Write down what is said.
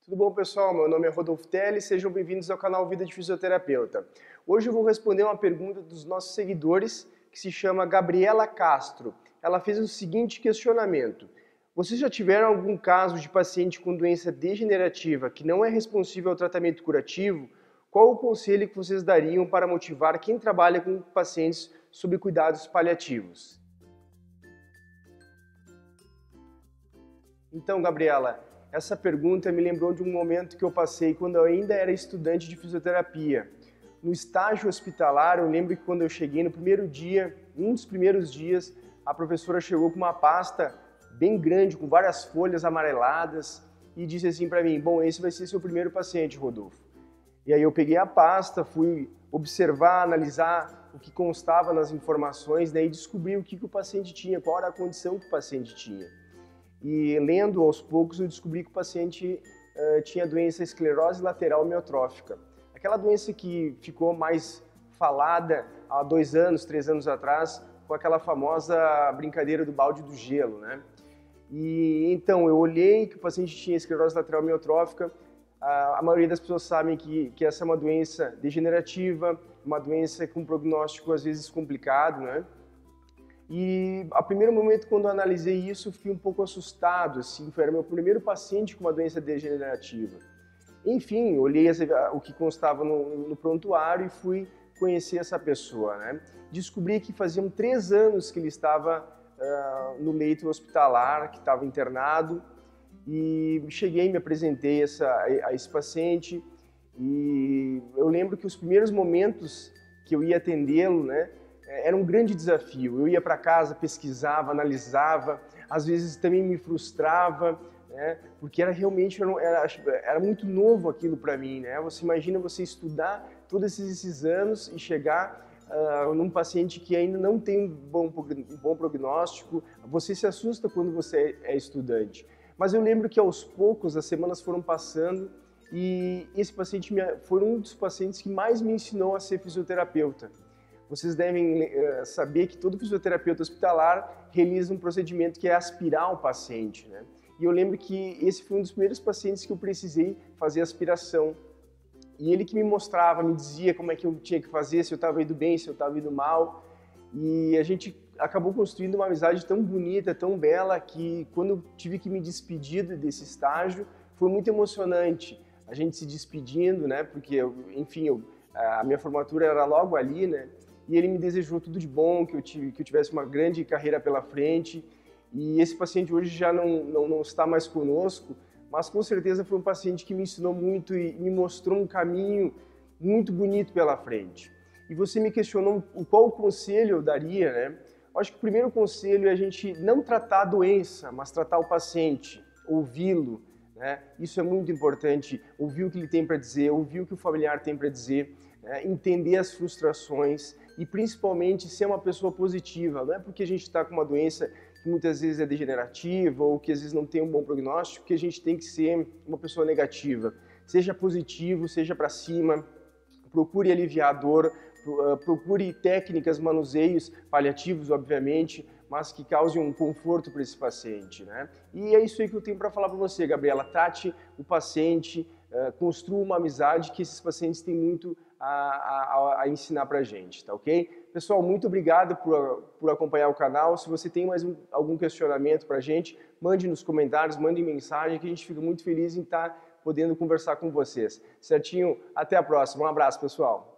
Tudo bom, pessoal? Meu nome é Rodolfo Teles, sejam bem-vindos ao canal Vida de Fisioterapeuta. Hoje eu vou responder uma pergunta dos nossos seguidores, que se chama Gabriela Castro. Ela fez o seguinte questionamento: vocês já tiveram algum caso de paciente com doença degenerativa que não é responsível ao tratamento curativo? Qual o conselho que vocês dariam para motivar quem trabalha com pacientes sob cuidados paliativos? Então, Gabriela, essa pergunta me lembrou de um momento que eu passei quando eu ainda era estudante de fisioterapia. No estágio hospitalar, eu lembro que quando eu cheguei no primeiro dia, um dos primeiros dias, a professora chegou com uma pasta bem grande, com várias folhas amareladas, e disse assim para mim: bom, esse vai ser seu primeiro paciente, Rodolfo. E aí eu peguei a pasta, fui observar, analisar o que constava nas informações, daí descobri o que o paciente tinha, qual era a condição que o paciente tinha. E lendo aos poucos eu descobri que o paciente tinha doença esclerose lateral amiotrófica. Aquela doença que ficou mais falada há 2 anos, 3 anos atrás, com aquela famosa brincadeira do balde do gelo, né? E então eu olhei que o paciente tinha esclerose lateral amiotrófica. A maioria das pessoas sabem que essa é uma doença degenerativa, uma doença com prognóstico às vezes complicado, né? E a primeiro momento, quando eu analisei isso, eu fiquei um pouco assustado, assim, era meu primeiro paciente com uma doença degenerativa. Enfim, olhei o que constava no prontuário e fui conhecer essa pessoa, né? Descobri que faziam 3 anos que ele estava no leito hospitalar, que estava internado, e cheguei, me apresentei a esse paciente, e eu lembro que os primeiros momentos que eu ia atendê-lo, né, era um grande desafio. Eu ia para casa, pesquisava, analisava, às vezes também me frustrava, né? Porque era muito novo aquilo para mim, né? Você imagina você estudar todos esses anos e chegar num paciente que ainda não tem um bom prognóstico. Você se assusta quando você é estudante. Mas eu lembro que aos poucos as semanas foram passando e esse paciente foi um dos pacientes que mais me ensinou a ser fisioterapeuta. Vocês devem saber que todo fisioterapeuta hospitalar realiza um procedimento que é aspirar o paciente, né? E eu lembro que esse foi um dos primeiros pacientes que eu precisei fazer aspiração. E ele que me mostrava, me dizia como é que eu tinha que fazer, se eu estava indo bem, se eu estava indo mal. E a gente acabou construindo uma amizade tão bonita, tão bela, que quando eu tive que me despedir desse estágio, foi muito emocionante. A gente se despedindo, né? Porque, enfim, a minha formatura era logo ali, né? E ele me desejou tudo de bom, que eu tivesse uma grande carreira pela frente. E esse paciente hoje já não está mais conosco, mas com certeza foi um paciente que me ensinou muito e me mostrou um caminho muito bonito pela frente. E você me questionou qual conselho eu daria, né? Eu acho que o primeiro conselho é a gente não tratar a doença, mas tratar o paciente, ouvi-lo, né? Isso é muito importante, ouvir o que ele tem para dizer, ouvir o que o familiar tem para dizer, né? Entender as frustrações e principalmente ser uma pessoa positiva. Não é porque a gente está com uma doença que muitas vezes é degenerativa ou que às vezes não tem um bom prognóstico que a gente tem que ser uma pessoa negativa. Seja positivo, seja para cima, procure aliviar a dor, procure técnicas, manuseios paliativos, obviamente, mas que causem um conforto para esse paciente, né? E é isso aí que eu tenho para falar para você, Gabriela. Trate o paciente, construa uma amizade, que esses pacientes têm muito a ensinar para a gente, tá ok? Pessoal, muito obrigado por acompanhar o canal. Se você tem mais algum questionamento para a gente, mande nos comentários, mande mensagem, que a gente fica muito feliz em estar podendo conversar com vocês. Certinho? Até a próxima. Um abraço, pessoal.